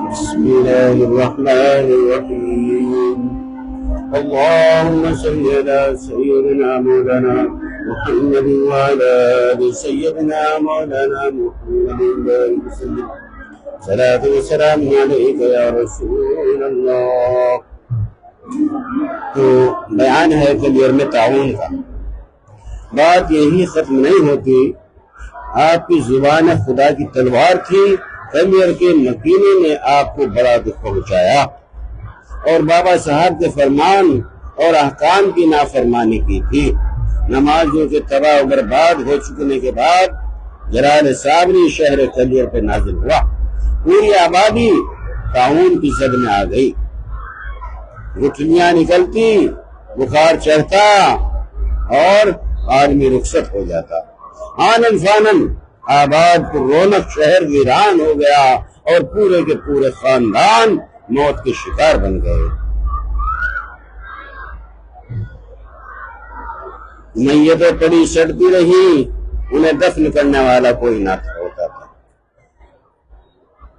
بسم الله الرحمن الرحيم. اللهم صل على سيدنا مولانا محمد وعلى آل سيدنا مولانا محمد وبارك وسلم. صلاة وسلام عليك يا رسول اللہ. تو بیان ہے کلیئر میں تعاون کا. بات یہی ختم نہیں ہوتی. آپ کی زبان خدا کی تلوار تھی. کلیئر کے مکینے نے آپ کو بڑا دکھ پہنچایا اور بابا صاحب کے فرمان اور احکام کی نافرمانی کی تھی. نمازوں کے تباہ و برباد ہو چکنے کے بعد جلال صابری شہر کلیئر پہ نازل ہوا. پوری آبادی طاعون کی زد میں آ گئی. گٹھلیاں نکلتی، بخار چڑھتا اور آدمی رخصت ہو جاتا. آنن فانن آباد پر رونق شہر ویران ہو گیا اور پورے کے پورے خاندان موت کے شکار بن گئے. میتیں پڑی سڑتی رہی، انہیں دفن کرنے والا کوئی نہ ہوتا تھا.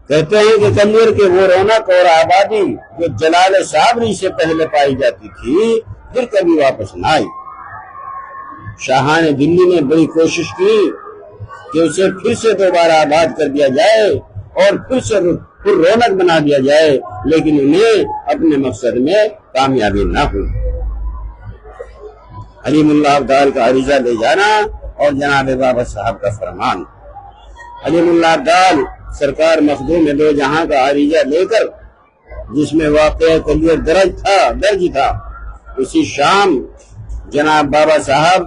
کہتے ہیں کہ کلیئر کے وہ رونق اور آبادی جو جلال صابری سے پہلے پائی جاتی تھی پھر کبھی واپس نہ آئی. شاہان دلی نے بڑی کوشش کی کہ اسے پھر سے دوبارہ آباد کر دیا جائے اور پھر سے پر رونق بنا دیا جائے، لیکن انہیں اپنے مقصد میں کامیابی نہ ہوئی. علیم اللہ ابدال کا عریضہ لے جانا اور جناب بابا صاحب کا فرمان. علیم اللہ ابدال سرکار مخدوم دو جہاں کا عریضہ لے کر، جس میں واقعہ کلیئر درج تھا، اسی شام جناب بابا صاحب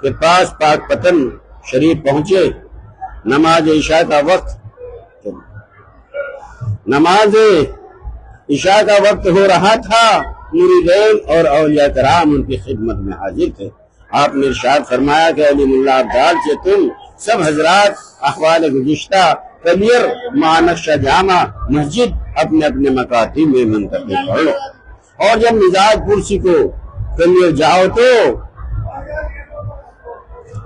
کے پاس پاک پتن شریف پہنچے. نماز عشاء کا وقت ہو رہا تھا. مریدین اور اولیاء کرام ان کی خدمت میں حاضر تھے. آپ نے ارشاد فرمایا کہ علیم اللہ ابدال سے تم سب حضرات احوال گزشتہ کلیئر مانقشہ جامع مسجد اپنے اپنے مکاتب میں منتقل کر لو، اور جب مزاج پرسی کو کلیئر جاؤ تو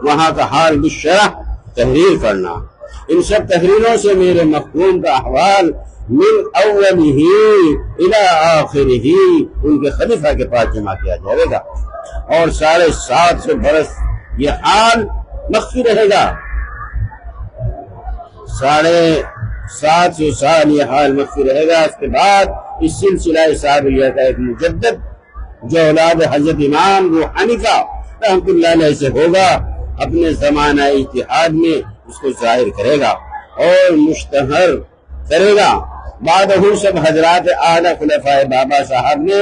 وہاں کا حال بالشرح تحریر کرنا. ان سب تحریروں سے میرے مخدوم کا احوال من اولہ الى آخرہ ان کے خلیفہ کے پاس جمع کیا جائے گا، اور 750 برس یہ حال مخفی رہے گا. 750 سال یہ حال مخفی رہے گا. اس کے بعد اس سلسلہ صابریہ کا ایک مجدد جو اولاد حضرت امام روحانی کا رحمت اللہ علیہ سے ہوگا، اپنے زمانہ اتحاد میں اس کو ظاہر کرے گا اور مشتہر کرے گا. بعد سب حضرات اعلیٰ خلفائے بابا صاحب نے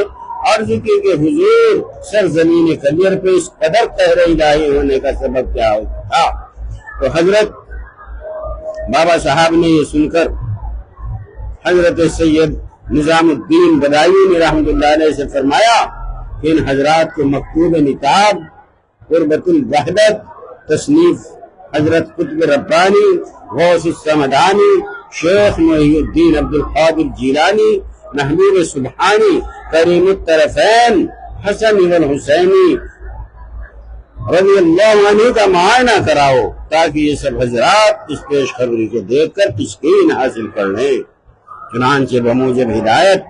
عرض کی کہ حضور سرزمین کلیئر پہ اس قدر قہر الہی ہونے کا سبب کیا تھا. تو حضرت بابا صاحب نے یہ سن کر حضرت سید نظام الدین بدایونی رحمت اللہ علیہ سے فرمایا کہ ان حضرات کو مکتوب نتاب قربت الوحدت تصنیف حضرت قطب ربانی غوث السمدانی شیخ محی الدین عبد القادر جیلانی محبوب سبحانی کریم الطرفین حسن والحسینی رضی اللہ عنہ کا معائنہ کراؤ، تاکہ یہ سب حضرات اس پیش خبری کو دیکھ کر تسکین حاصل کر لیں. چنانچہ بموجب ہدایت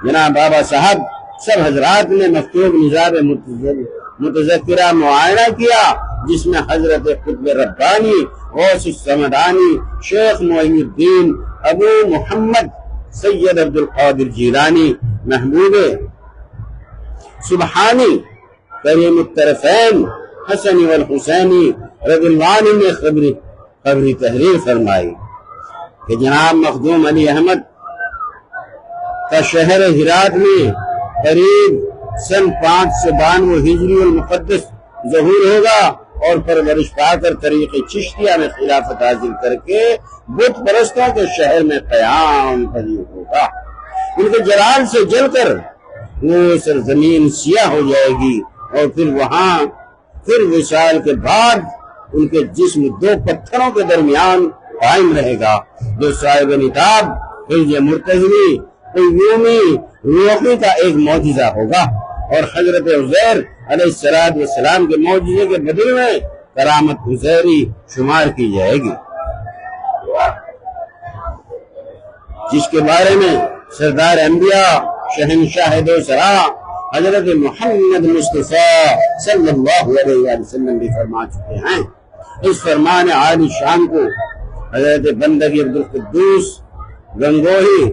جناب بابا صاحب سب حضرات نے مکتوب نظام متذکرہ معائنہ کیا، جس میں حضرت قطب ربانی غوث السمدانی شیخ محی الدین ابو محمد سید عبد القادر جیلانی محبوب سبحانی کریم الطرفین حسن والحسینی رضی اللہ عنہ نے خبری تحریر فرمائی کہ جناب مخدوم علی احمد کا شہر ہرات میں قریب سن 592 ہجری المقدس ظہور ہوگا اور پرورش پا کر طریق چشتیہ میں خلافت حاصل کر کے بت پرستوں کے شہر میں قیام پذیر ہوگا. ان کے جلال سے جل کر وہ سرزمین سیاہ ہو جائے گی اور پھر وصال کے بعد ان کے جسم 2 پتھروں کے درمیان قائم رہے گا، جو صاحب نتاب حفظ مرتضوی قیومی روحی کا ایک معجزہ ہوگا، اور حضرت عزیر علیہ السلام کے معجزے کے بدل میں کرامت عزیری شمار کی جائے گی. جس کے بارے میں سردار انبیاء شہنشاہ دو سرا حضرت محمد مصطفیٰ صلی اللہ علیہ وسلم بھی فرما چکے ہیں۔ اس فرمان عالی شان کو حضرت بندگی عبدالقدوس گنگوہی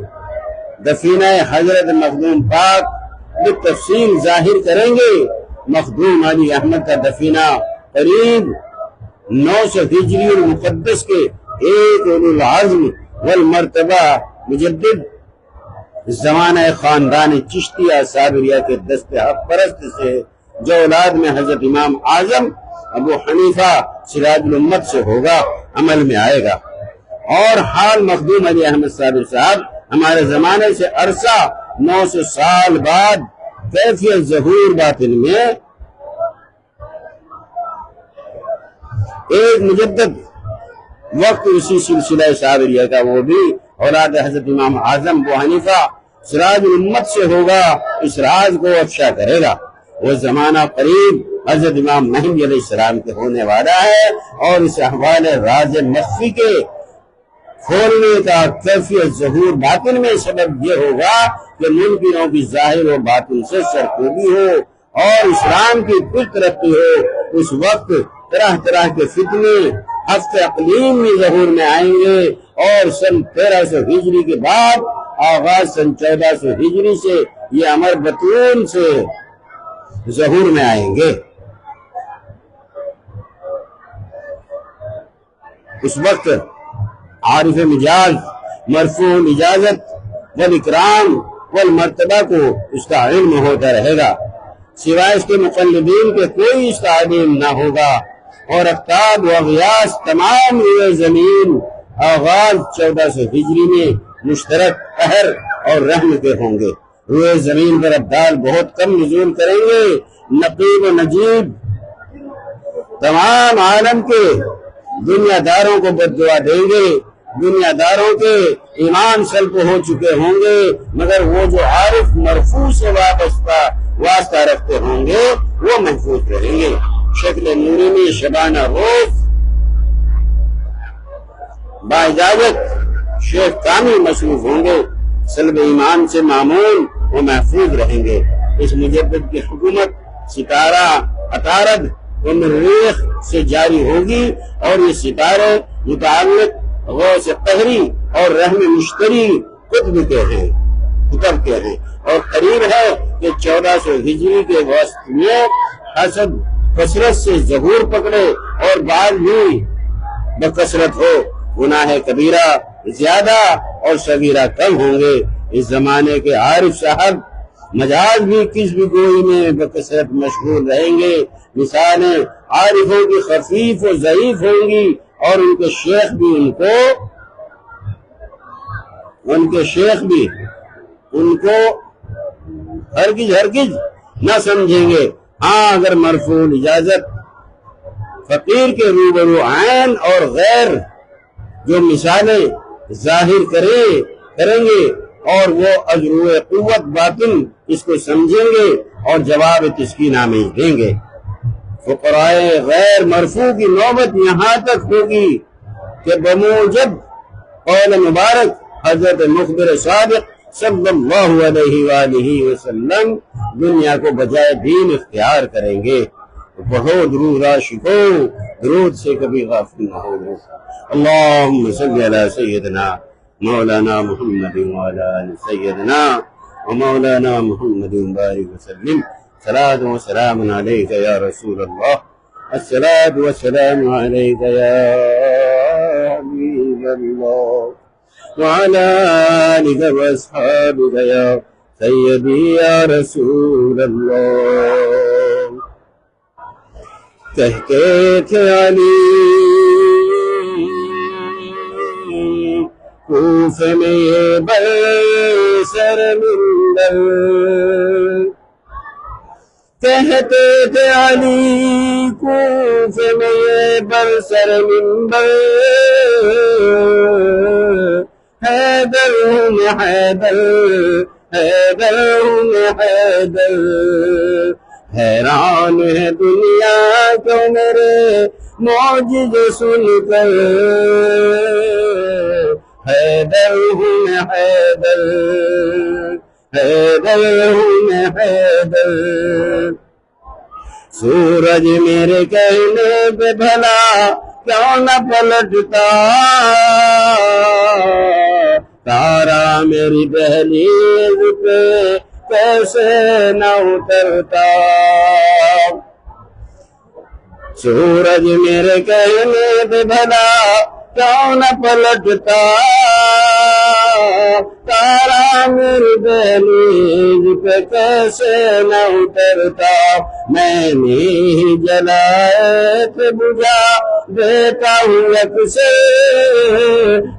دفینہ حضرت مخدوم پاک بالتفصیل ظاہر کریں گے۔ مخدوم علی احمد کا دفینہ قریب 900 ہجری المقدس کے ایک اولو العزم والمرتبہ مجدد زمانہ خاندان چشتیہ صابریہ کے دست حق پرست سے جو اولاد میں حضرت امام اعظم ابو حنیفہ سراج الامت سے ہوگا عمل میں آئے گا۔ اور حال مخدوم علی احمد صابر صاحب ہمارے زمانے سے عرصہ 900 سال بعد کیفیت ظہور باطن میں ایک مجدد وقت اسی سلسلہ صابریہ کا، وہ بھی اولاد حضرت امام اعظم ابو حنیفہ سراج الامت سے ہوگا، اس راز کو افشا کرے گا۔ وہ زمانہ قریب حضرت امام مہدی علیہ السلام کے ہونے والا ہے، اور اس احوال راز مخفی کے کھولنے کا کیفیت ظہور باطن میں سبب یہ ہوگا کہ منکروں کی ظاہر و باطن سے سرکوبی ہو اور اسلام کی کل ترقی ہو۔ اس وقت طرح طرح کے فتنے ہفت اقلیم میں ظہور میں آئیں گے، اور سن 1300 ہجری کے بعد آغاز سن 1400 ہجری سے یہ امر بطون سے ظہور میں آئیں گے۔ اس وقت عارف مجاز مرفوع الاجازت والاکرام والمرتبہ کو اس کا علم ہوتا رہے گا، سوائے اس کے مقلدین کے کوئی اس کا علم نہ ہوگا۔ اور اقطاب و اغیاس تمام روئے زمین آغاز 1400 ہجری میں مشترک قہر اور رحم کے ہوں گے۔ روئے زمین پر ابدال بہت کم نزول کریں گے۔ نقیب و نجیب تمام عالم کے دنیا داروں کو بددعا دیں گے۔ دنیا داروں کے ایمان سلب ہو چکے ہوں گے، مگر وہ جو عارف مرفوع سے واسطہ رکھتے ہوں گے وہ محفوظ رہیں گے۔ شکل نوری میں شبانہ روز با اجازت شیخ کامل مصروف ہوں گے، سلب ایمان سے معمول وہ محفوظ رہیں گے۔ اس مجدد کی حکومت ستارہ عطارد و مریخ سے جاری ہوگی، اور یہ ستارے متعلق غوث قہری اور رحم مشتری قطب کے ہیں، اور قریب ہے کہ 1400 ہجری کے وسط میں حسد کثرت سے ظہور پکڑے اور بعد بھی بکثرت ہو۔ گناہ کبیرہ زیادہ اور صغیرہ کم ہوں گے۔ اس زمانے کے عارف صاحب مجاز بھی کسب گوئی میں بکثرت مشغول رہیں گے۔ مثالیں عارفوں کی خفیف و ضعیف ہوں گی، اور ان کے شیخ بھی ان کو ہرگز نہ سمجھیں گے۔ ہاں اگر مرفوع اجازت فقیر کے روبرو عین اور غیر جو مثالیں ظاہر کریں گے، اور وہ ازرو قوت باطن اس کو سمجھیں گے اور جواب تسکینہ میں دیں گے۔ فقرائے غیر مرفوع کی نوبت یہاں تک ہوگی کہ بموجب قول مبارک حضرت مخبر صادق صلی اللہ علیہ وآلہ وسلم دنیا کو بجائے دین اختیار کریں گے۔ بہت درود عاشقو، درود سے کبھی غافل نہ ہو۔ اللہم صلی علی سیدنا مولانا محمد وعلی آل سیدنا ومولانا محمد بارک وسلم۔ صلاة و سلام علیک یا رسول اللہ، الصلاة والسلام علیک یا حبیب اللہ، وعلى آلك وأصحابك يا سيدي يا رسول اللہ۔ کہتے تھے علی کوفے میں یہ برسر منبر، کہتے تھے علی کوفے میں یہ برسر منبر، حیدر ہوں حیدر، حیدر ہوں حیدر، حیران ہے دنیا کو میرے معجزے سن کر، حیدر ہوں حیدر، حیدر ہوں میں حیدر۔ سورج میرے کہنے پہ بھلا کیوں نہ پلٹتا، تارا میری دہلیز پہ کیسے نہ اترتا۔ سورج میرے کہنے پہ بھلا کیوں نہ پلٹتا، تارا میری دہلیز پہ کیسے نہ اترتا۔ میں نے جلائے پہ بجھا دیتا ہوں اکثر،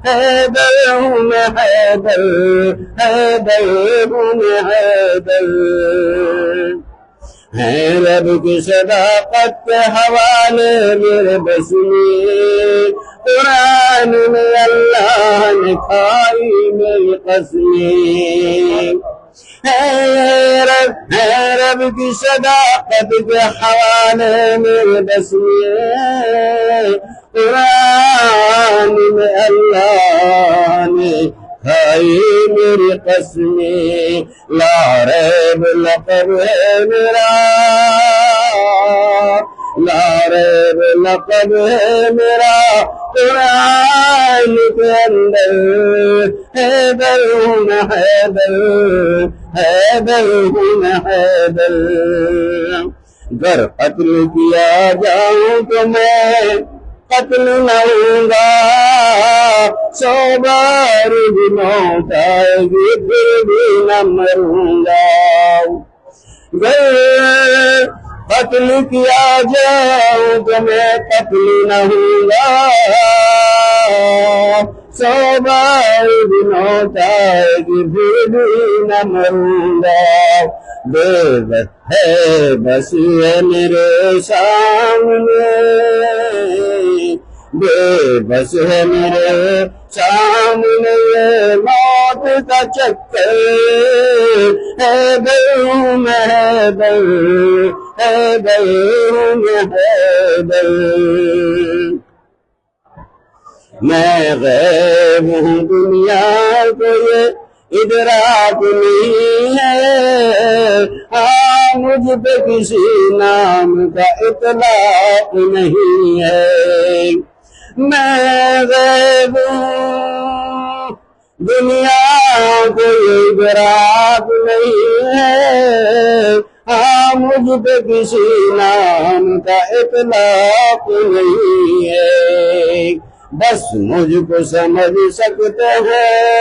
حیدر ہوں میں حیدر، حیدر ہوں میں حیدر۔ ہے رب کی صداقت کے حوالے میرے بس میں، قرآن میں اللہ نے کھائی میری قسمیں۔ ہے رب کی صداقت کے حوالے میرے بس میں، قرآن میں اللہ نے کھائی میری قسمیں۔ لا ریب لقب ہے میرا، لا ریب لقب ہے میرا قرآن کے اندر، حیدر ہوں میں حیدر، حیدر ہوں میں حیدر۔ گر قتل کیا جاؤں تو میں قتل نہ ہوں گا، 100 بار بھی موت آئے گی پھر بھی نہ مروں گا۔ گر قتل کیا جاؤں تو میں قتل نہ ہوں گا، 100 بار بھی موت آئے گی پھر بھی نہ مروں گا۔ بے بس ہے بس ہے میرے سامنے، بے بس ہے میرے سامنے یہ موت کا چکر، حیدر ہوں میں حیدر، حیدر ہوں میں حیدر۔ میں غیب ہوں دنیا کو یہ ادراک نہیں ہے، ہاں مجھ پہ کسی نام کا اطلاق نہیں ہے۔ میں غیب ہوں دنیا کو یہ ادراک نہیں ہے، ہاں مجھ پہ کسی نام کا اطلاق نہیں ہے۔ بس مجھ کو سمجھ سکتے ہیں،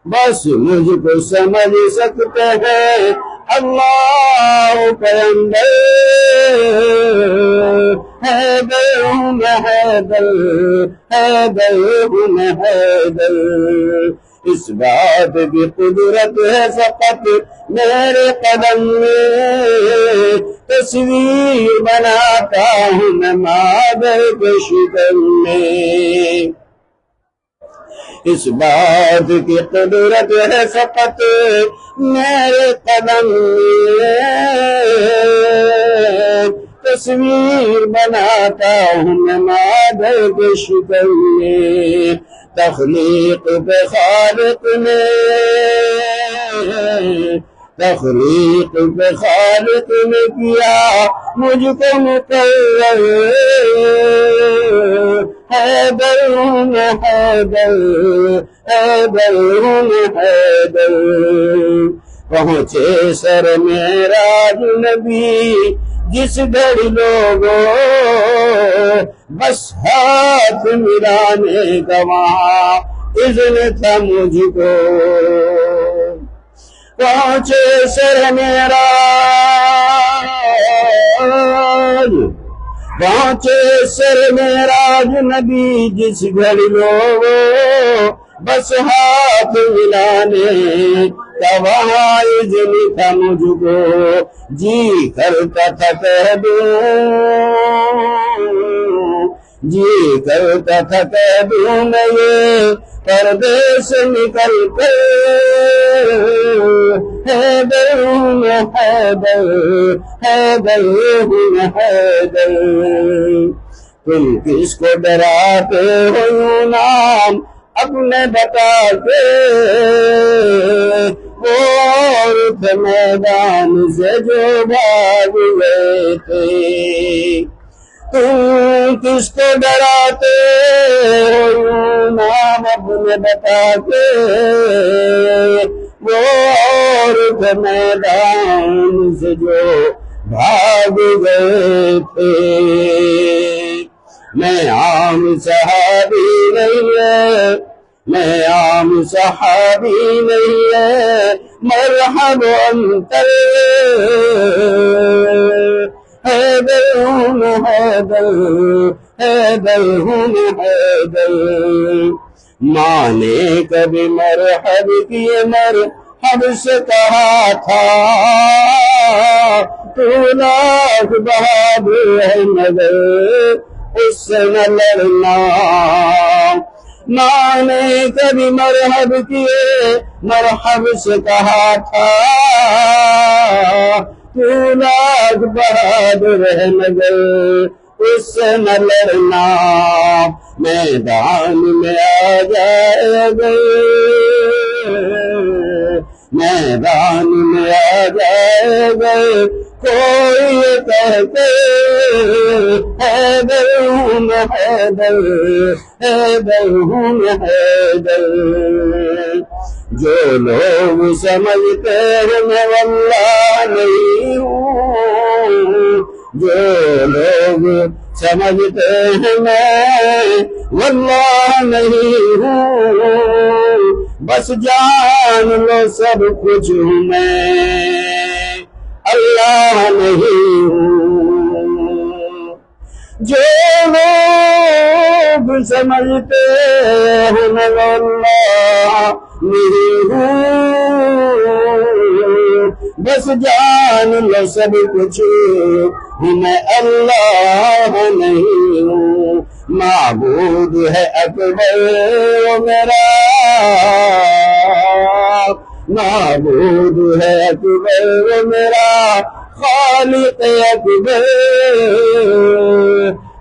بس مجھ کو سمجھ سکتے ہیں اللہ پیغمبر، حیدر ہوں میں حیدر، حیدر ہوں میں حیدر۔ اس بات کی قدرت ہے فقط میرے قدم میں، تصویر بناتا ہوں میں مادر کے شکم میں۔ اس بات کی قدرت ہے فقط میرے قدم میں، تصویر بناتا ہوں میں مادر کے شکم میں۔ تخلیق پہ خالق نے، تخلیق پہ خالق نے کیا مجھ کو مقرر، حیدر ہوں میں حیدر، حیدر ہوں میں حیدر۔ پہنچے سر معراج نبی جس گھڑی لوگوں، بس ہاتھ ملانے کا وہاں اذن تھا مجھ کو۔ پہنچے سر معراج، پہنچے سر معراج نبی جس گھڑی لوگوں، بس ہاتھ ملانے کا وہاں اذن تھا مجھ کو۔ جی کرتا تھا کہہ دوں، جی کرتا تھا کہہ دوں میں یہ پردے سے نکل کر، حیدر ہوں میں حیدر، حیدر ہوں میں حیدر۔ تم کس کو ڈراتے ہو یوں نام اپنے بتا کے وہ عورت میدان سے جو بھاگ گئے تھے تم کس کو ڈراتے ہو نام اپنے بتا کے وہ عورت میدان سے جو بھاگ گئے تھے میں عام صحابی نہیں ہے میں عام صحابی نہیں ہے مرحب انتر حیدر ہوں حیدر حیدر ہوں حیدر ماں نے کبھی مرحب کیے مرحب سے کہا تھا تو لاکھ بہادر ہے مگر اس سے نہ لڑنا ماں نے کبھی مرحب کیے مرحب سے کہا تھا تو لاکھ بہادر ہے مگر اس سے نہ لڑنا میدان میں آ جائے گے میدان میں آ جائے گے کوئی یہ کہتے حیدر ہوں میں حیدر حیدر ہوں میں حیدر جو لوگ سمجھتے ہیں میں واللہ نہیں ہوں جو لوگ سمجھتے ہیں میں واللہ نہیں ہوں بس جان لو سب کچھ ہوں میں اللہ نہیں ہوں جو لوگ سمجھتے ہیں میں واللہ نہیں ہوں بس جان لو سب کچھ ہوں میں اللہ نہیں ہوں معبود ہے اکبر میرا معبود ہے اکبر میرا خالق اکبر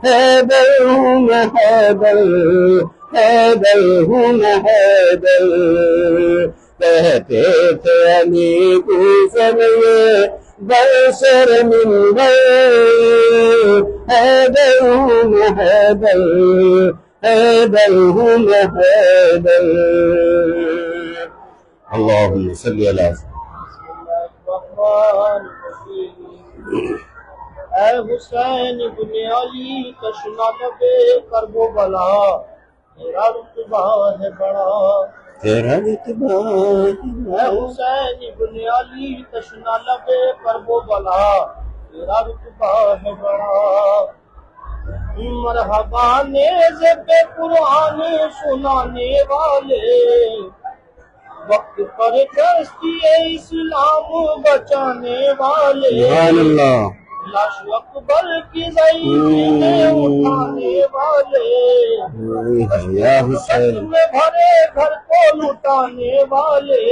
حیدر ہوں میں حیدر حیدر ہوں میں حیدر کہتے تھے علی کوفہ میں برسر منبر حیدر ہوں میں حیدر حیدر ہوں میں حیدر اللہم صلی علی اے حسین ابن علی تشنا لبے کرب و بلا تیرا رتبہ ہے بڑا تیرا رتبہ اے حسین ابن علی تشنا لبے کرب و بلا تیرا رتبہ ہے بڑا مرحبا نیز پہ قرآن سنانے والے وقت پر کشتی اسلام بچانے والے سبحان اللہ لاش اکبر کی ضعیفیں اٹھانے والے یا حسین میں بھرے گھر کو لٹانے والے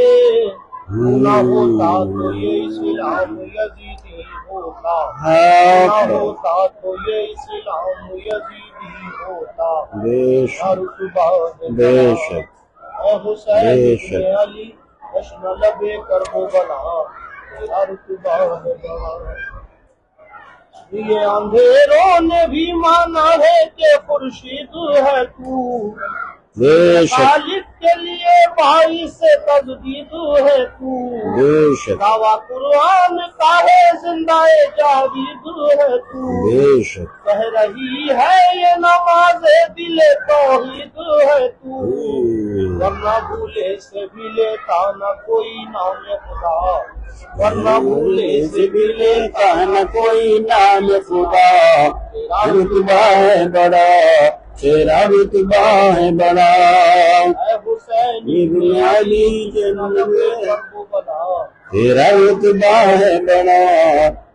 نہ ہوتا تو یہ اسلام یزیدی ہوتا نہ ہوتا تو یہ اسلام یزیدی ہوتا بے شک بے شک اے حسین ابن علی جشن لبے کرب و بلا تیرا رتبہ ہے بڑا یہ اندھیروں نے بھی مانا ہے کہ خورشید ہے تو بے شک خالق کے لیے بھائی سے تجدید ہے تو بے شک دعویٰ قرآن کا ہے زندہ جاوید ہے تو بے شک کہہ رہی ہے یہ نماز دل توحید ہے تو ورنہ بھولے سے بھی لیتا نہ کوئی نام خدا ورنہ بھولے سے بھی لیتا نہ کوئی نام خدا رتبہ ہے بڑا تیرا رتبہ ہے بڑا اے حسین ابن علی لبے کرب و بلا تیرا رتبہ ہے بڑا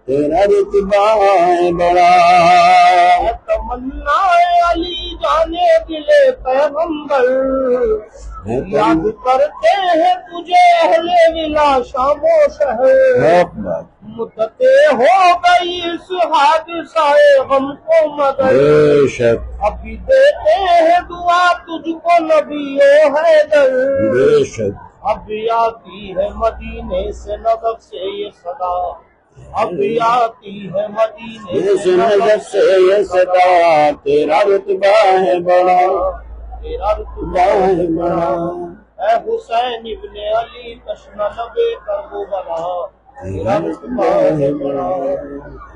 تیرا رتبہ ہے بڑا تمنا علی جانے دل پیغمبر یاد کرتے ہیں تجھے اہل ولا شام و شہر، مدتیں ہو گئی اس حادثہ غم کو مگر، بے شک ابھی دیتے ہیں دعا تجھ کو نبی و حیدر، بے شک ابھی آتی ہے مدینے سے نظر سے یہ صدا، ابھی آتی ہے مدینے سے نظر سے یہ صدا، تیرا رتبہ ہے بڑا، تیرا رتبہ ہے بڑا، اے حسین ابن علی تشنہ لب کربلا، تیرا رتبہ ہے بڑا،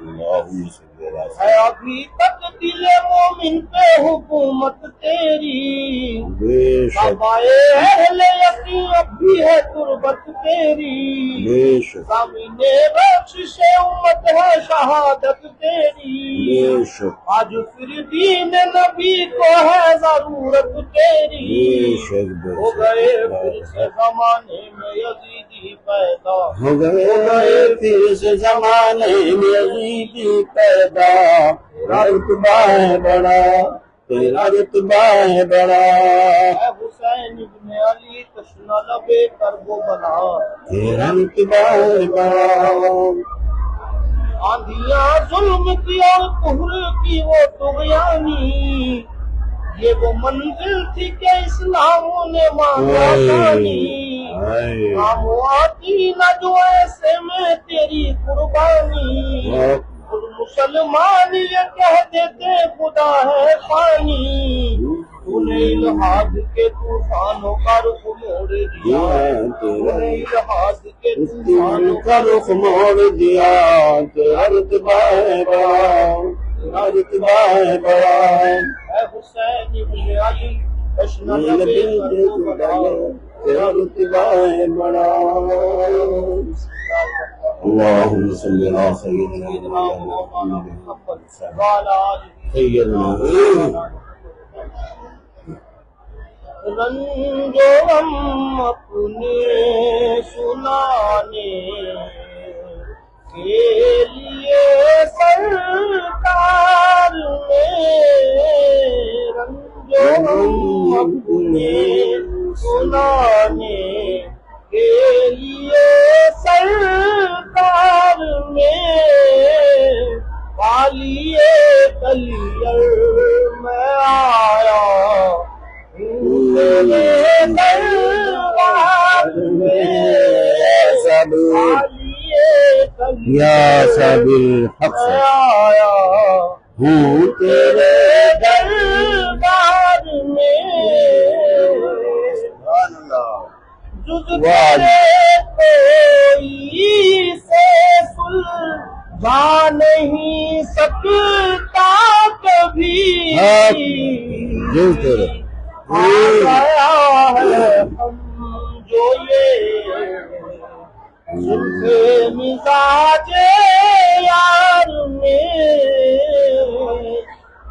اللہم صلی اللہ علیہ ہے ابھی تک دل مومن پہ حکومت تیری، بے شک کعبۂ اہل یقین اب بھی ہے تربت تیری، بے شک زمین بخشش امت ہے شہادت تیری، بے شک آج پھر دین نبی کو ہے ضرورت تیری، بے شک بے ہو گئے پھر سے زمانے میں یزیدی پیدا، ہو گئے پھر سے زمانے میں یزیدی پیدا، تیرا رتبہ ہے بڑا، تیرا رتبہ ہے بڑا، اے حسین ابن علی تشنہ لب کربلا، تیرا رتبہ ہے بڑا، آندھیاں ظلم کی اور کفر کی وہ طغیانی، یہ وہ منزل تھی کہ اسلام نے مانگا جانی، کام آتی نہ جو ایسے میں تیری قربانی، خود مسلمان یہ کہہ دیتے خدا ہے پانی، تو نے الہاد کے طوفانوں کا رخ موڑ دیا، تو نے الہاد کے طوفانوں کا رخ موڑ دیا، تیرا رتبہ ہے بڑا، تیرا رتبہ ہے بڑا، اے حسین ابن علی تشنہ لب کربلا، تیرا رتبہ ہے بڑا، اللہم صلی اللہ سیدنا محمد سیدنا رنج و غم اپنے سنانے کے لیے سرکار نے، رنج و غم اپنے سنانے کے لیے سرکار میں، پالیے کلیئر میں آیا تیرے دربار میں، پالیے یا کلیئر صاحب الحق میں آیا ہوں تیرے دربار میں، جز تیرے کوئی سے سلجھا نہیں سکتا کبھی، جز تیرے آ گیا ہے ہم جو یہ زلف مزاج یار میں،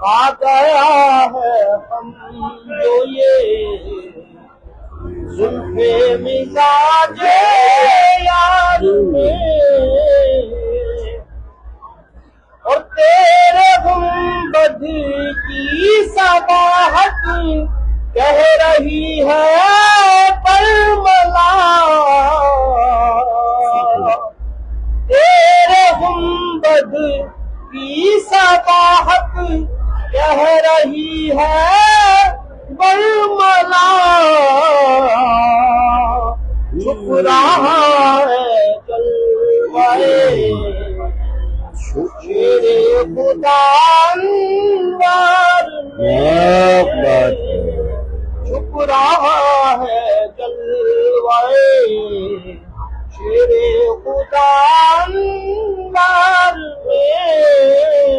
آ گیا ہے ہم جو یہ زلف مزاج یار میں، اور تیرے گنبد کی صباحت کہہ رہی ہے برملا، تیرے گنبد کی صباحت کہہ رہی ہے برملا، چھپ رہا ہے جلوہ شیر خدا انوار میں، چھپ رہا ہے جلوہ شیر خدا انوار میں،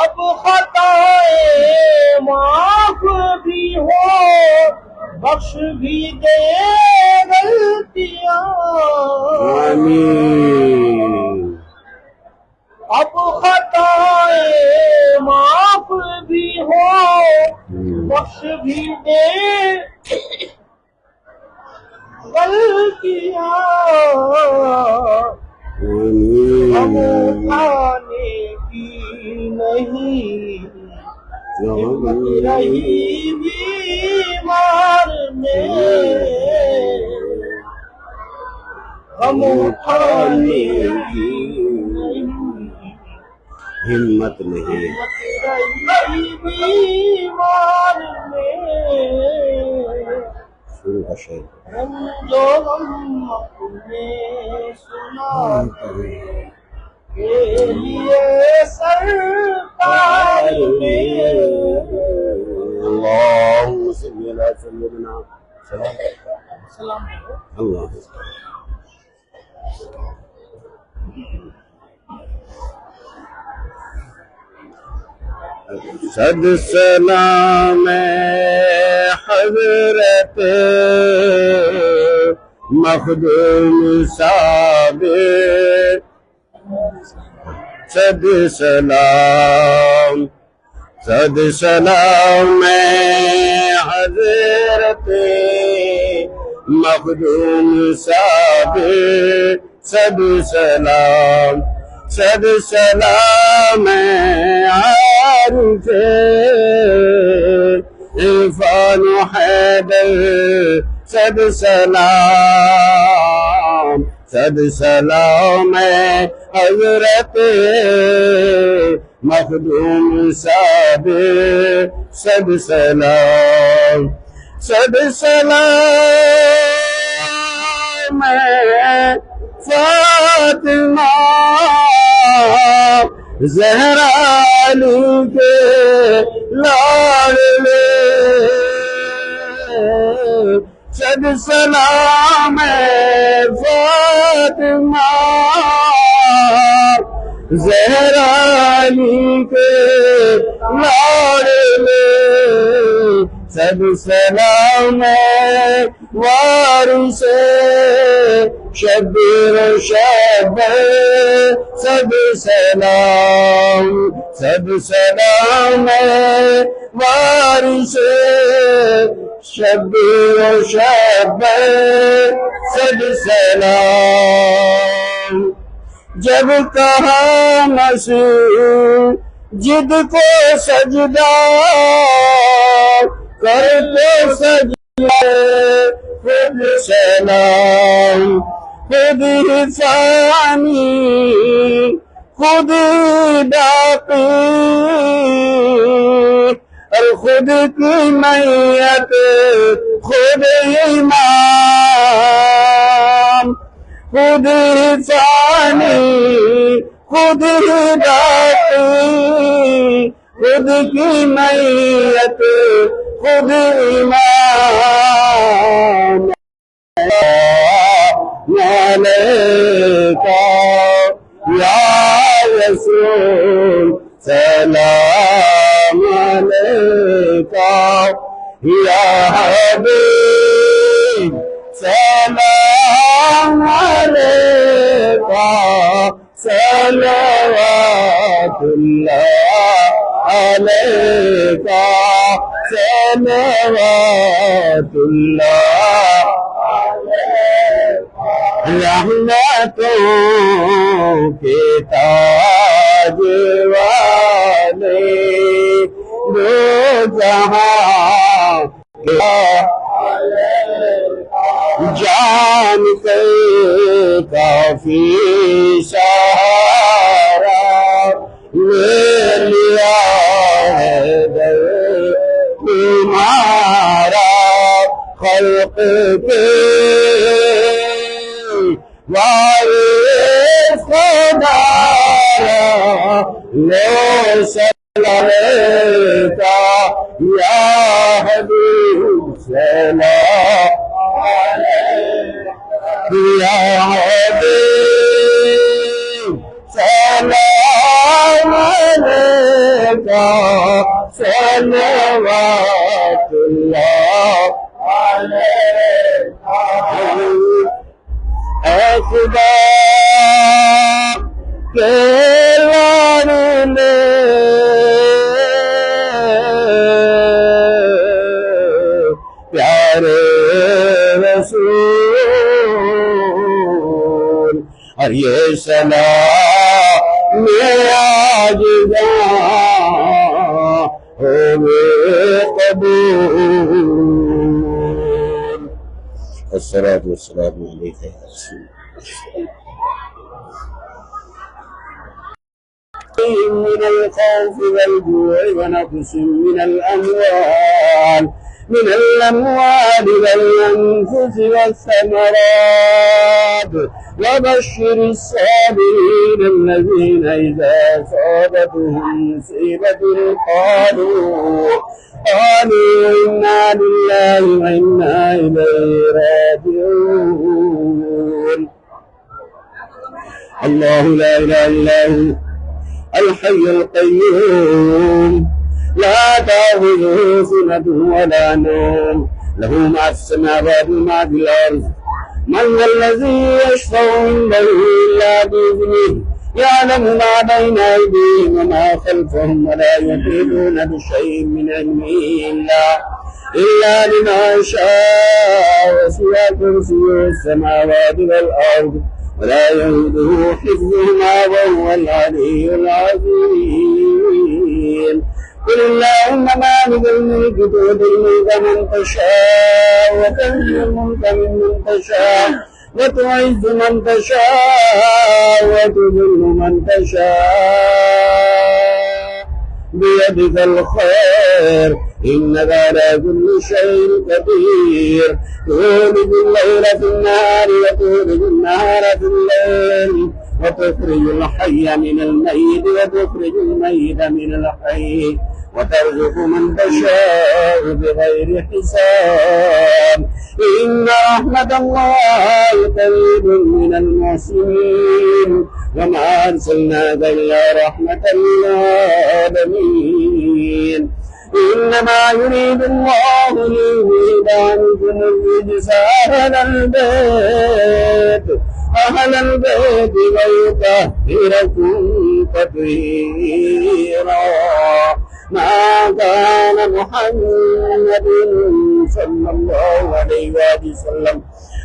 اب خطائے معاف بھی ہو بخش بھی دے غلطیاں، آمین، اب خطائے معاف بھی ہو بخش بھی دے غلطیاں، ہم اٹھانے کی نہیں ہمت رہی بیمار میں غم اٹھانے کی ہمت نہیں، رہی بیمار میں شروع کا شعر رنج و غم اپنے سنانے کے لیے سرکار میں اللہم صلی علی سیدنا سلام اللہ صد سلام حضرت مخدوم ثابت، صد سلام صد سلام حضرت مخدوم ثابت، صد سلام صد سلام عارف عرفان حیدر، صد سلام صد سلام حضرت مخدوم ثابت، صد سلام صد سلام فاطمہ زہرا علی کے لاڈلے، صد سلام فاطمہ زہرا علی کے لاڈلے، صد سلام وارث شبیر و شبر، صد سلام صد سلام وارث شبیر و شبر، صد سلام جب کہا مسجد کو سجدہ کر تو سجدہ خود سلام، خود ہی فانی خود باقی اور خود کی میت خود امام، خود ہی فانی خود ہی باقی خود کی میت خود امام، علیکہ یا رسول سلام علیکہ یا حبیب سلام علیکہ، صلوات اللہ علیکہ صلوات اللہ رحمتوں کے تاج والے دو جہاں کے جان کے کافی سہارا لے لیا ہے در تمہارا، خلق کے وارث خدا لو صلیتا یا حبیب سلام یا حبیب سلام علیکہ، صلوات اللہ علیکہ، اے خدا کے لاڈلے پیارے رسول، اور یہ سلام میں آج جان ہو قبول. الصلاة والسلام عليك يا رسول الله. من الخوف والجوع ونقص من الأموال والأنفس والثمرات وبشر الصابرين الذين إذا أصابتهم مصيبة قالوا إنا لله وإنا إليه راجعون. الله لا إله إلا هو الحي القيوم لا تأخذه سنة ولا نوم له ما في السماوات وما في الأرض. من ذا الذي يشفع عنده إلا بإذنه يعلم ما بين أيديهم وما خلفهم ولا يحيطون بشيء من علمه إلا بما شاء وسع كرسيه السماوات والأرض ولا يؤوده حفظهما وهو العلي العظيم. قل اللهم مالك الملك تؤتي الملك من تشاء وتنزع الملك ممن تشاء وتعز من تشاء وتذل من تشاء بيدك الخير إنك على كل شيء قدير. تولد الليل في النهار وتولد النهار في الليل وتخرج الحي من الميت وتخرج الميت من الحي وترزق من تشاء بغير حساب. إن رحمة الله قريب من المحسنين وما أرسلناك إلا رحمة للعالمين. إنما يريد الله ليذهب عنكم الرجس أهل البيت ويطهركم تطهيرا. ما كان محمد صلى الله عليه وسلم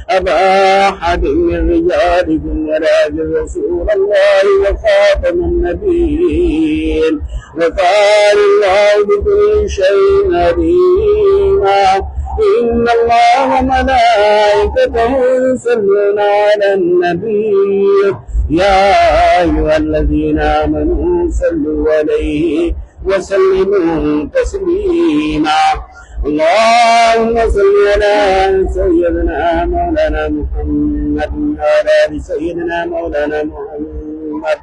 أبا أحد من رجالكم ولكن رسول الله وخاتم النبيين وقال الله بكل شيء عليما. إن الله وملائكته يصلون على النبي يا أيها الذين آمنوا صلوا عليه وسلموا تسليما. اللهم صل على سيدنا مولانا محمد وعلى آل سيدنا مولانا محمد.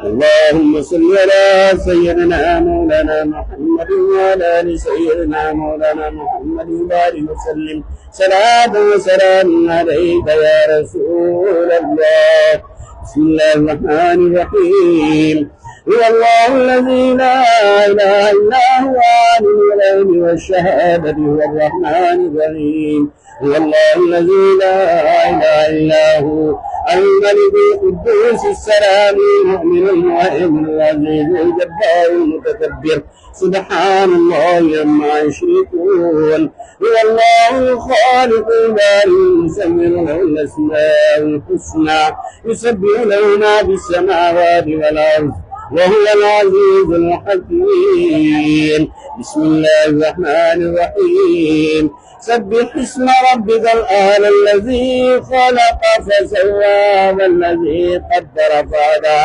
اللهم صل على سيدنا مولانا محمد وعلى آل سيدنا مولانا محمد وبارك وسلم صلاة وسلام عليك يا رسول الله. بسم الله الرحمن الرحيم. هو الله الذي لا إله إلا هو عالم الغيب والشهادة هو الرحمن الرحيم. هو الله الذي لا إله إلا هو الملك القدوس السلام المؤمن المهيمن العزيز الجبار المتكبر سبحان الله عما يشركون. هو الله الخالق البارئ المصور له الأسماء الحسنى يسبح له ما في السماوات والأرض وهو العزيز الحكيم. بسم الله الرحمن الرحيم. سبح اسم ربك الأعلى الذي خلق فسوى والذي قدر فهدى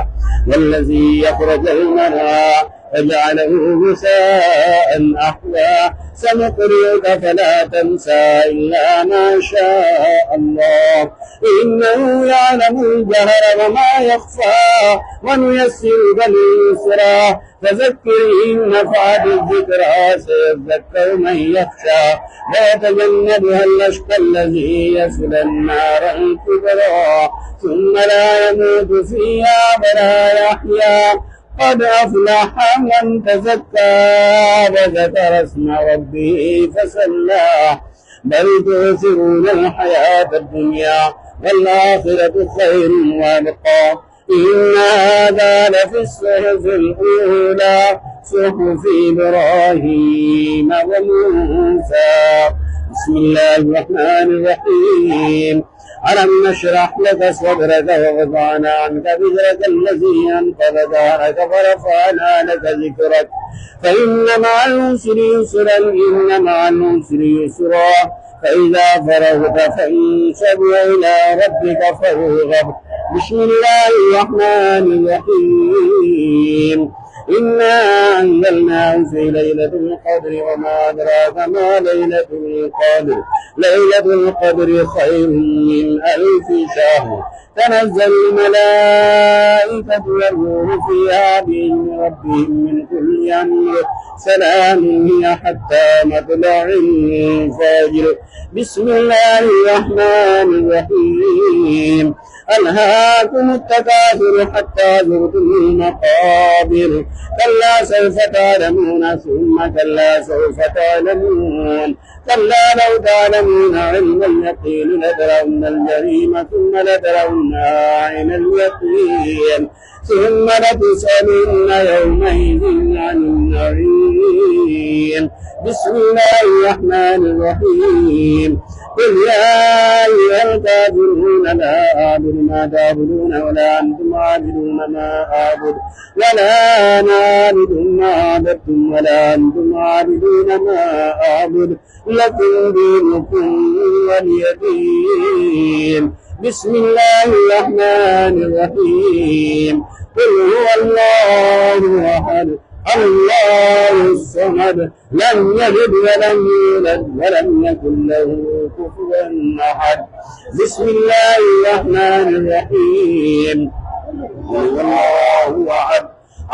والذي يخرج المرعى فجعله غثاء أحوى. سنقرئك فلا تنسى إلا ما شاء الله إنه يعلم الجهر وما يخفى ونيسرك لليسرى فذكر إن نفعت الذكرى سيذكر من يخشى ويتجنبها الأشقى الذي يصلى النار الكبرى ثم لا يموت فيها ولا يحيا قد أفلح من تزكى وذكر اسم ربه فصلى بل تؤثرون الحياة الدنيا والآخرة خير وأبقى. إن هذا لفي الصحف الأولى صحف إبراهيم وموسى. بسم الله الرحمن الرحيم. ألم نشرح لك صدرك ووضعنا عنك وزرك الذي أنقض ظهرك ورفعنا لك ذكرك فإن مع العسر يسرا إن مع العسر يسرا فإذا فرغت فانصب وإلى ربك فارغب. بسم الله الرحمن الرحيم. إنا أنزلناه في ليلة القدر وما أدراك ما ليلة القدر. ليلة القدر خير من 1000 شهر. تنزل الملائكة والروح فيها بإذن ربهم من كل أمر سلام هي حتى مطلع الفجر. بسم الله الرحمن الرحيم. ألهاكم التكاثر حتى زرتم المقابر. كلا سوف تعلمون ثم كلا سوف تعلمون. كلا لو تعلمون علم اليقين لترون الجحيم ثم لترونها عين اليقين ثم لتسألن يومئذ عن النعيم. بسم الله الرحمن الرحيم. قل يا أيها الكافرون لا أعبد ما تعبدون ولا أنتم عابدون ما أعبد ولا أنا عابد ما عبدتم ولا أنتم عابدون ما أعبد لكم دينكم ولي دين. بسم الله الرحمن الرحيم. قل هو الله أحد الله الصمد لم يلد ولم يولد ولم يكن له كفوا أحد. بسم الله الرحمن الرحيم. قل هو الله أحد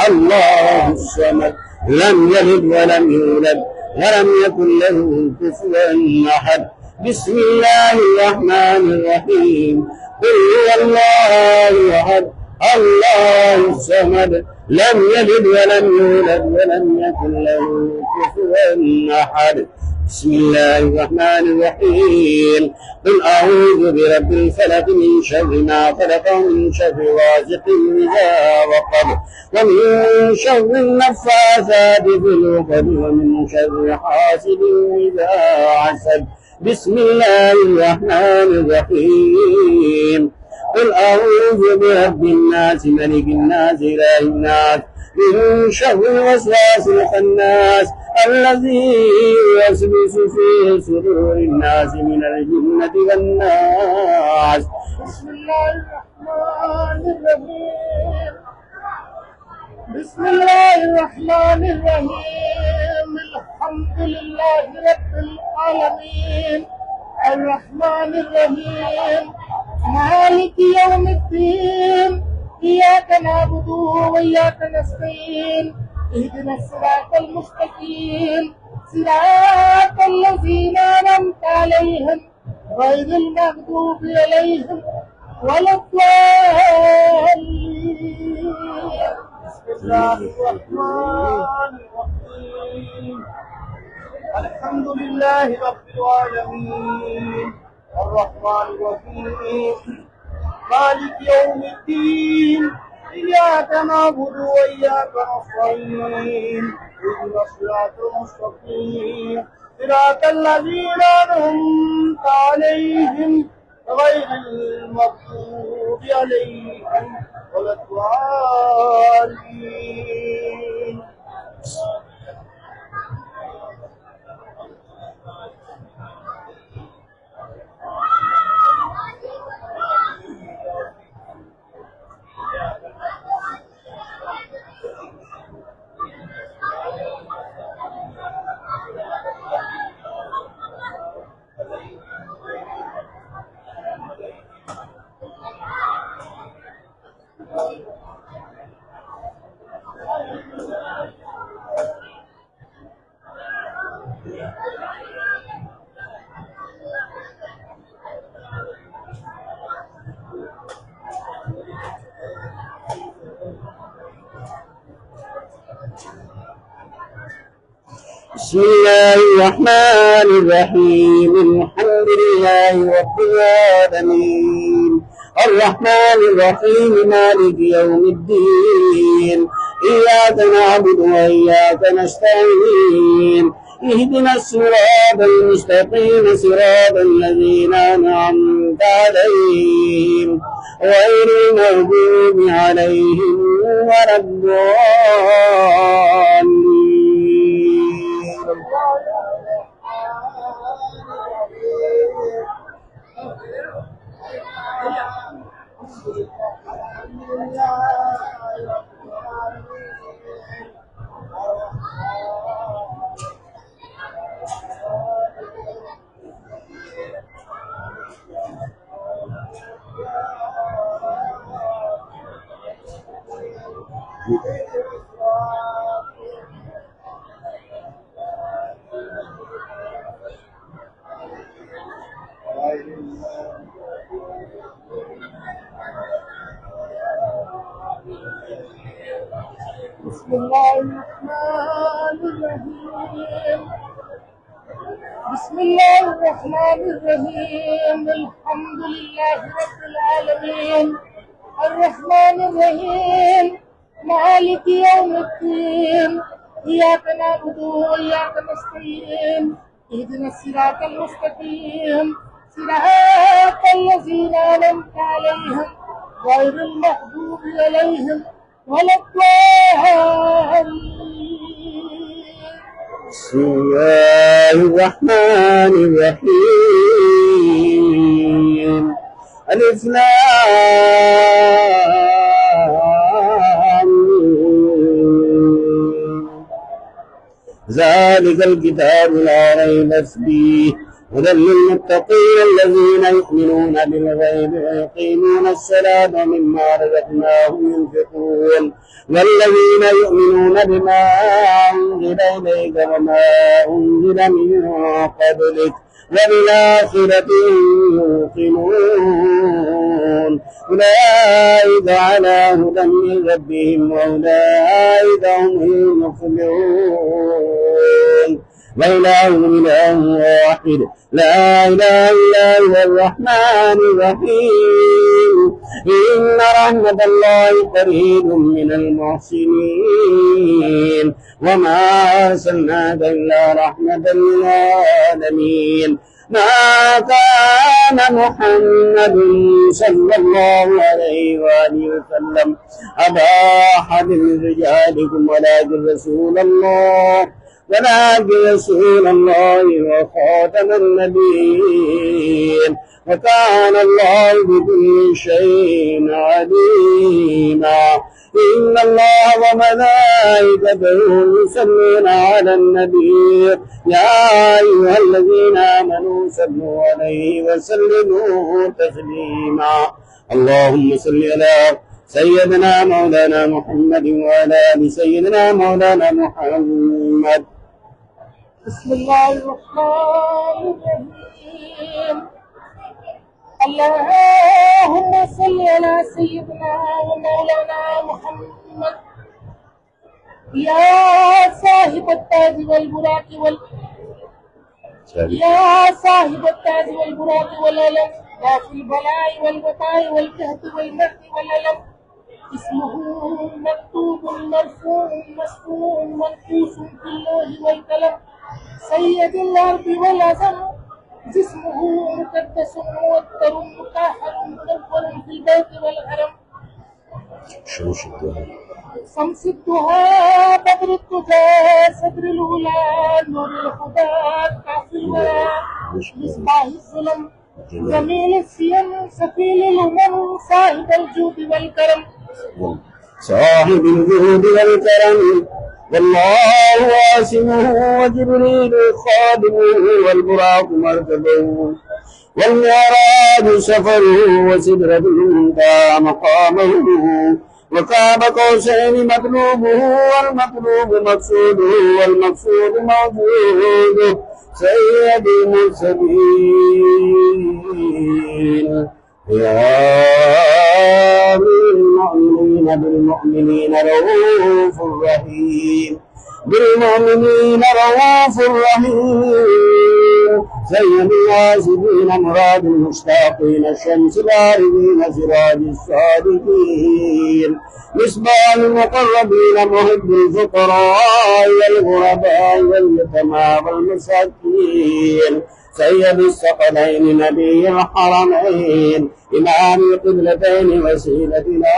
الله الصمد لم يلد ولم يولد ولم يكن له كفوا أحد. بسم الله الرحمن الرحيم. قل هو الله أحد الله الصمد لم يلد ولم يولد ولم يكن له كفوا أحد. بسم الله الرحمن الرحيم. قل أعوذ برب الفلق من شر ما خلق ومن شر غاسق إذا وقب ومن شر النفاثات في العقد ومن شر حاسد إذا حسد. بسم الله الرحمن الرحيم. قل أعوذ برب الناس ملك الناس إله الناس من شر الوسواس الخناس الذي يوسوس في صدور الناس من الجنة والناس. بسم الله الرحمن الرحيم. بسم الله الرحمن الرحيم. الحمد لله رب العالمين الرحمن الرحيم مالك يوم الدين. إياك نعبد وإياك نستعين. اهدنا الصراط المستقيم صراط الذين أنعمت عليهم غير المغضوب عليهم ولا الضالين. بسم الله الرحمن الرحيم. الحمد لله رب العالمين الرحمن الرحيم مالك يوم الدين. إياك نعبد وإياك نستعين. اهدنا الصراط المستقيم صراط الذين أنعمت عليهم غير المغضوب عليهم ولا الضالين. بسم الله الرحمن الرحيم. الحمد لله رب العالمين الرحمن الرحيم مالك يوم الدين. إياك نعبد وإياك نستعين. اهدنا الصراط المستقيم صراط الذين أنعمت عليهم غير المغضوب عليهم ولا الضالين. بسم الله الرحمن الرحيم. بسم الله الرحمن الرحيم. الحمد لله رب العالمين الرحمن الرحيم مالك يوم الدين إياك نعبد وإياك نستعين اهدنا الصراط المستقيم صراط الذين أنعمت عليهم غير المغضوب عليهم ولا الضالين. بسم الله الرحمن الرحيم. ألف لام ذلك الكتاب لا ريب فيه هدى للمتقين الذين يؤمنون بالغيب ويقيمون الصلاة ومما رزقناهم ينفقون والذين يؤمنون بما أنزل إليك وما أنزل من قبلك وبالآخرة يوقنون أولئك على هدى من ربهم وأولئك هم المفلحون. وإلهكم إله واحد لا إله إلا هو الرحمن الرحيم. إن رحمة الله قريب من المحسنين وما أرسلناك إلا رحمة للعالمين. ما كان محمد صلى الله عليه وآله وسلم أبا أحد من رجالكم ولكن رسول الله وخاتم النبيين وكان الله بكل شيء عليما. إن الله وملائكته يصلون على النبي يا أيها الذين آمنوا صلوا عليه وسلموا تسليما. اللهم صل على سيدنا مولانا محمد وعلى آل سيدنا مولانا محمد. بسم الله الرحمن الرحيم. اللهم صل على سيدنا ومولانا محمد يا صاحب التاج والبراق والعلم يا في البلاء والوباء والجهد والمرض والألم اسمه مكتوب مرفوع مسموع منقوش في اللوح والقلم سيد الأرض والعظم جسمه مقدس موتر مطهر منور في البيت والحرم شمس الدهى بدر الدجى صدر الهدى نور الهدى كافي الورى مصباح الظلم جميل السيم سفيل الأمم صاحب الجود والكرم والله واسمه وجبريل خادمه والبراق مركبه والمعراج سفره وسدرة المنتهى مقامه وقاب قوسين مطلوبه والمطلوب مقصوده والمقصود موجوده سيد المرسلين يا بالمؤمنين رؤوف رحيم زين العاشقين مراد المشتاقين الشمس العارفين سراج الصادقين مصباح المقربين محب الفقراء والغرباء واليتامى والمساكين سيد الثقلين نبي الحرمين إمام القبلتين وسيلتنا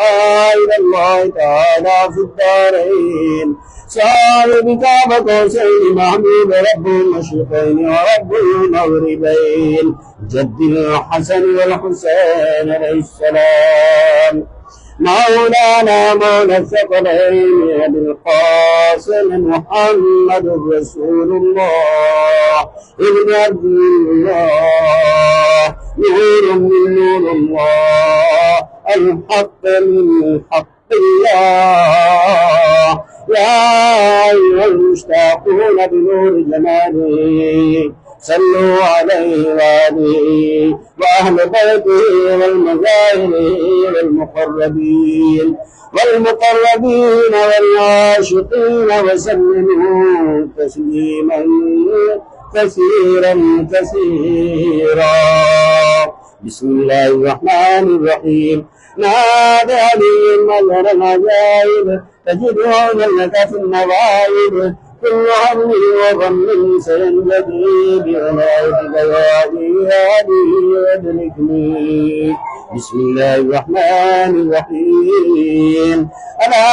إلى الله تعالى في الدارين صاحب كعب قوسين محمود رب المشرقين ورب المغربين جد الحسن والحسين عليه السلام مولانا مولى الثقلين أبي القاسم محمد رسول الله ابن عبد الله نور من نور الله الحق من حق الله يا أيها المشتاقون بنور جماله صلوا عليه وآله وأهل بيته والمظاهر والمقربين والعاشقين وسلموا تسليما كثيرا كثيرا. بسم الله الرحمن الرحيم. نادى علي مظهر العجائب تجدون لك في النوائب كل هم وغم سينجدي بعنايتك وعديادي وادركني. بسم الله الرحمن الرحيم. ألا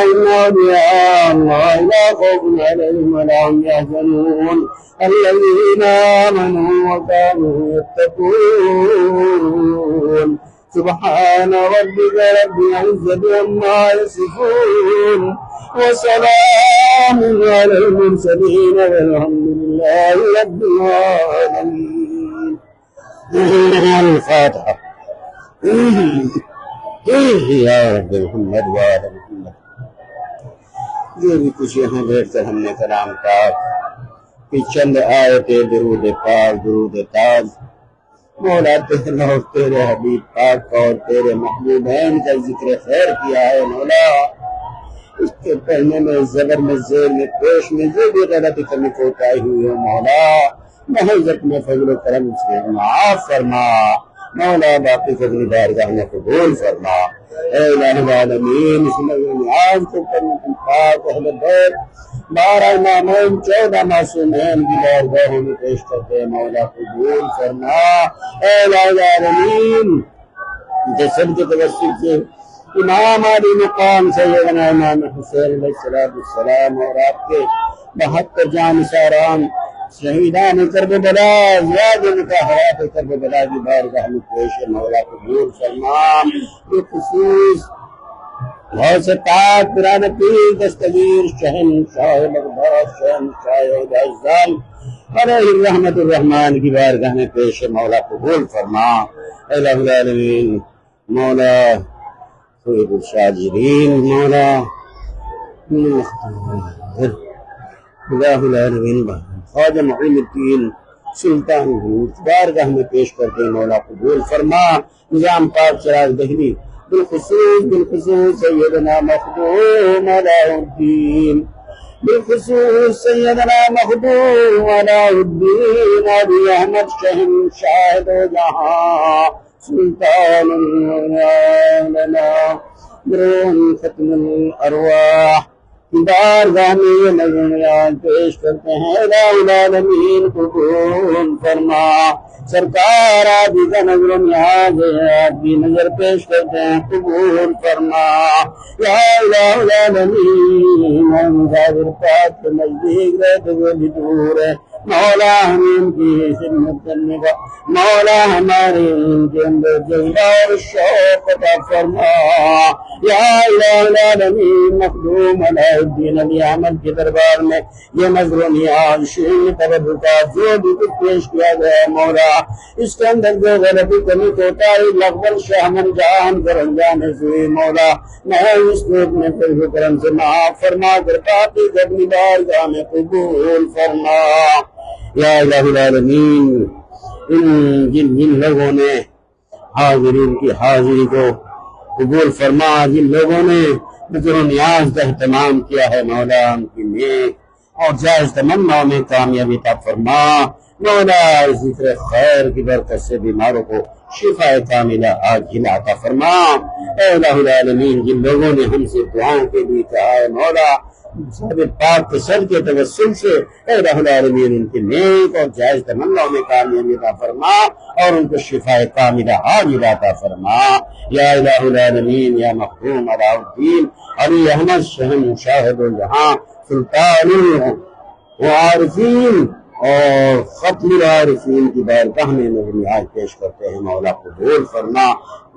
إن أولياء الله لا خوف عليهم ولا هم يحزنون الذين آمنوا وكانوا يتقون. سبحان ربك رب العزة عما يصفون وسلام على المرسلين والحمد لله رب العالمين. الفاتحة. یا رب محمد وآل محمد. جو بھی کچھ یہاں بیٹھ کر ہم نے کلام پاک کی چند آیتیں درود پاک درود تاج مولا تیرے اور تیرے حبیب پاک اور تیرے محبوبین کا ذکر خیر کیا ہے مولا. اس کے پڑھنے میں زبر میں زیر میں پیش میں جو بھی غلطی کمی کوتاہی ہوئی ہو مولا محض اپنے فضل و کرم سے معاف فرما مولا. باقی فضل بارگاہ میں قبول فرما. اے الہ العالمین اس نیاز کو کرنے کی پاک اہل بیت 12 امامین 14 معصومین کی بارگاہوں میں پیش کرتے مولا قبول فرما. اے الہ العالمین جسد کے توسل سے امام علی مقام سیدنا امام حسین علیہ السلام اور آپ کے 72 جانثاران شہیدان کربلا یاد ان کا حیات کربلا کی بارگاہ میں پیش مولا قبول فرما. بخصوص غوث پاک پیران پیر دستگیر شہنشاہ بغداد شہنشاہ اعظم علیہ الرحمت الرحمن کی بارگاہ میں پیش مولا قبول فرما. الہ العالمین مولا سید الشاجرین مولا الہ العالمین خواجہ معین الدین سلطان بارگاہ میں پیش کرتے مولا قبول فرما. نظام پاک چراغ دہلی بالخصوص سیدنا مخدوم علاء الدین بالخصوص سیدنا مخدوم علاء الدین ابی احمد شہنشاہ دو جہاں سلطان لنا درون ختم الارواح بارگاہ میں یہ نظریات پیش کرتے ہیں. الہ العالمین قبول فرما. سرکار آپ کا نظر نیاز ہے آپ کی نظر پیش کرتے ہیں قبول فرما. یا الہ العالمین مظاہر پاک کے نزدیک رہتے ہوئے بھی دور ہے مولا ہمیں کی خدمت کرنے کا مولا ہمارے ان کے اندر جذبہ اور شوق عطا فرما. یا الہ العالمین مخدوم علاء الدین علی احمد کے دربار میں یہ نظر و نیاز شیر تبرکات جو بھی کچھ پیش کیا گیا مولا اس کے اندر جو غلطی کمی کوتاہی لغزش شہمن جان کر انجانے سے مولا میں اس کو اپنے فضل و کرم سے معاف فرما کر پاکی اپنی بارگاہ میں قبول فرما. یا الہ العالمین جن لوگوں نے حاضرین کی حاضری کو قبول فرما جن لوگوں نے نظر و نیاز کا اہتمام کیا ہے مولا ان کی نیک اور جائز تمناؤں میں کامیابی عطا فرما. مولا ذکر خیر کی برکت سے بیماروں کو شفا کاملہ عاجل عطا فرما۔ اے الہ العالمین، جن لوگوں نے ہم سے دعاؤں کے لیے کہا ہے مولا صاحب پاک کے سر کے توسل سے، اے الہ العالمین ان کے نیک اور جائز تمناؤں میں کامیابی عطا فرما اور ان کو شفا کاملہ عاجل عطا فرما۔ یا الہ العالمین، یا مخدوم علاء الدین علی احمد شہن شاہد الجہاں سلطان العارفین اور ختم العارفین کی بارگاہ میں نیاز پیش کرتے ہیں، مولا قبول فرما۔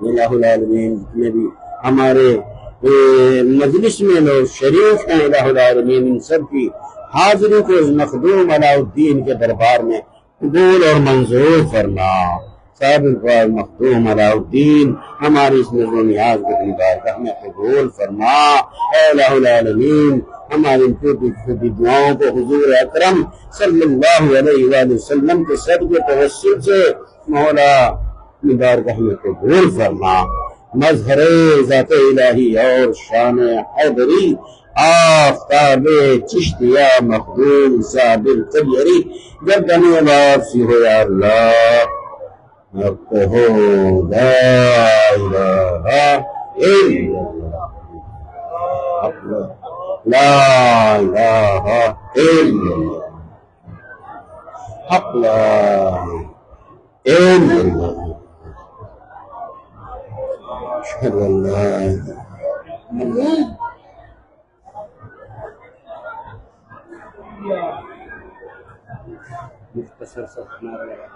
الہ العالمین جتنے بھی ہمارے مجلس میں لوگ شریف ہیں، الہ العالمین ان سب کی حاضری کو اس مخدوم علاء الدین کے دربار میں قبول اور منظور فرما۔ صاحب مخدوم علاء الدین ہماری اس نظر و نیاز کو اپنی بارگاہ میں قبول فرما۔ اے الہ العالمین ہماری ان چھوٹی دعاؤں کو حضور اکرم صلی اللہ علیہ وآلہ وسلم کے صدقے توسل سے مولا اپنی بارگاہ میں قبول فرما۔ مظہر ذات الہی اور شان حیدری آفتاب چشتیہ مخدوم صاحب القدری گردن واپسی ہو یا اللہ، کہو لا الہ الا اللہ، لا الہ الا اللہ، حق لا الہ الا اللہ، اشہد ان لا الہ الا اللہ۔ مختصر سا نعرہ لگا۔